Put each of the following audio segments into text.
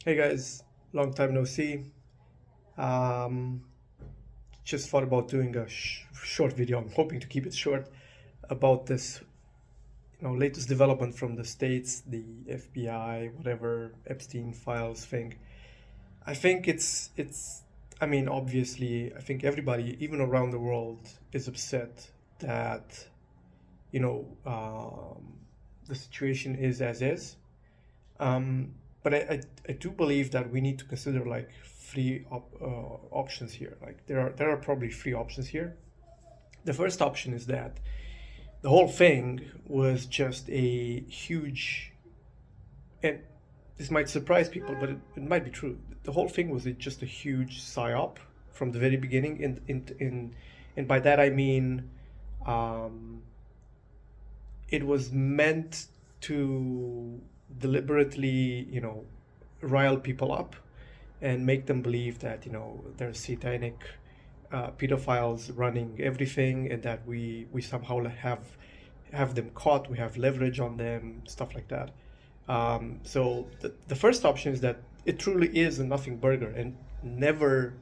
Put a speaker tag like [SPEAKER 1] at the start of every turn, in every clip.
[SPEAKER 1] Hey guys, long time no see. Um, just thought about doing a short video. I'm hoping to keep it short about this, latest development from the states, the FBI, whatever Epstein files thing. I think it's. I mean, obviously, I think everybody, even around the world, is upset that you know the situation is as is. But I do believe that we need to consider like options here. Like there are probably three options here. The first option is that the whole thing was just a huge, and this might surprise people, but it might be true. The whole thing was just a huge psyop from the very beginning. And by that I mean, um, it was meant to deliberately, rile people up and make them believe that there's satanic pedophiles running everything, and that we somehow have them caught, we have leverage on them, stuff like that. So the first option is that it truly is a nothing burger and never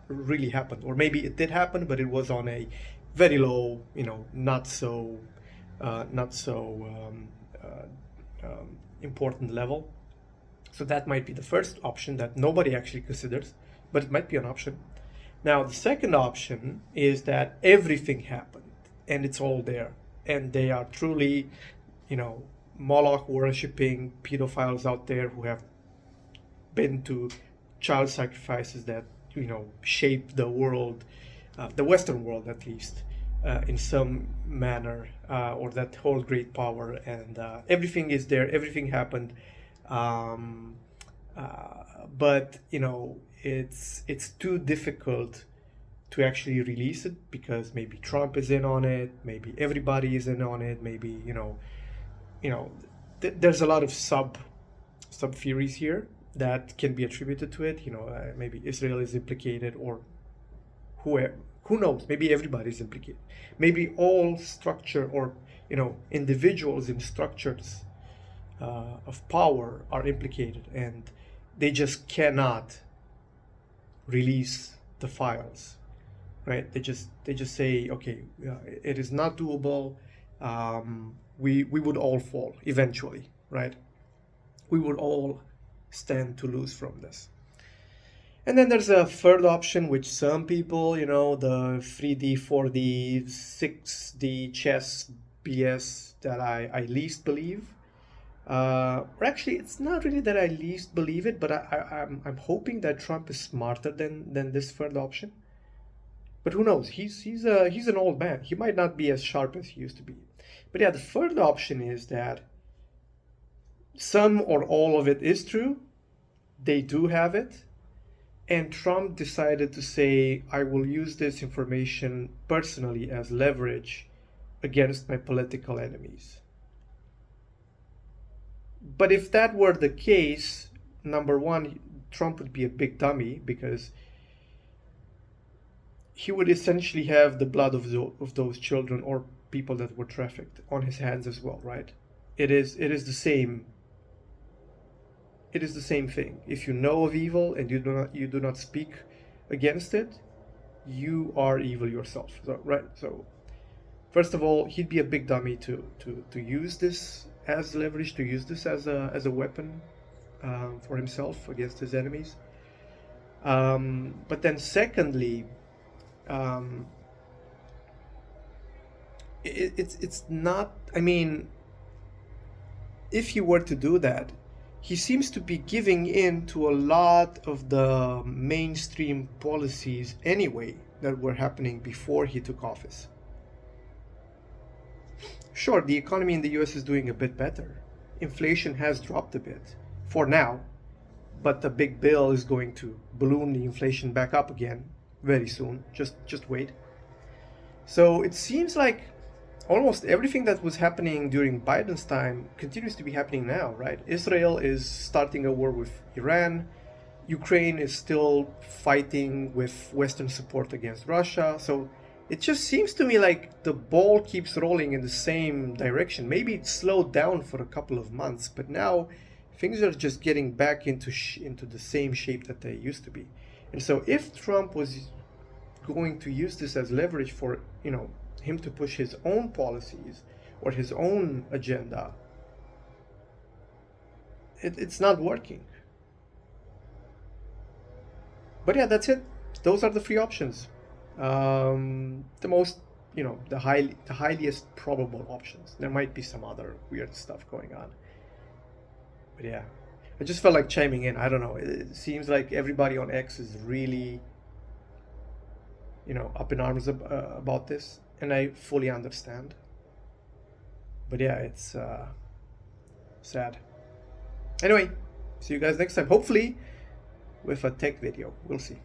[SPEAKER 1] really happened, or maybe it did happen, but it was on a very low, not so important level. So that might be the first option that nobody actually considers, but it might be an option. Now, the second option is that everything happened and it's all there. And they are truly, you know, Moloch worshipping pedophiles out there who have been to child sacrifices that, shape the world, the Western world at least, in some manner, or that hold great power. And everything is there, everything happened. Um, but it's too difficult to actually release it because maybe Trump is in on it, maybe everybody is in on it, maybe you know there's a lot of sub theories here that can be attributed to it. Maybe Israel is implicated, or whoever, who knows, maybe everybody is implicated, maybe all structure, or individuals in structures of power are implicated, and they just cannot release the files, right? They just say, okay, it is not doable. We would all fall eventually, right? We would all stand to lose from this. And then there's a third option, which some people, the 3D, 4D, 6D chess BS that I least believe. Or actually, it's not really that I least believe it, but I'm hoping that Trump is smarter than this third option. But who knows? He's an old man. He might not be as sharp as he used to be. But yeah, the third option is that some or all of it is true. They do have it, and Trump decided to say, I will use this information personally as leverage against my political enemies. But if that were the case, number one, Trump would be a big dummy because he would essentially have the blood of those children or people that were trafficked on his hands as well, right? It is the same. It is the same thing. If you know of evil and you do not speak against it, you are evil yourself. So, right? So first of all, he'd be a big dummy to use this as leverage, to use this as a weapon for himself against his enemies. But then, secondly, um, it's not. I mean, if he were to do that, he seems to be giving in to a lot of the mainstream policies anyway that were happening before he took office. Sure, the economy in the US is doing a bit better. Inflation has dropped a bit for now, but the big bill is going to balloon the inflation back up again very soon. Just wait. So it seems like almost everything that was happening during Biden's time continues to be happening now, right? Israel is starting a war with Iran. Ukraine is still fighting with Western support against Russia. So it just seems to me like the ball keeps rolling in the same direction. Maybe it slowed down for a couple of months, but now things are just getting back into the same shape that they used to be. And so if Trump was going to use this as leverage for, you know, him to push his own policies or his own agenda, it's not working. But yeah, that's it. Those are the three options. The most, you know, the highest probable options. There might be some other weird stuff going on. But yeah, I just felt like chiming in. I don't know. It seems like everybody on X is really, you know, up in arms about this, and I fully understand. But yeah, it's sad. Anyway, see you guys next time. Hopefully with a tech video. We'll see.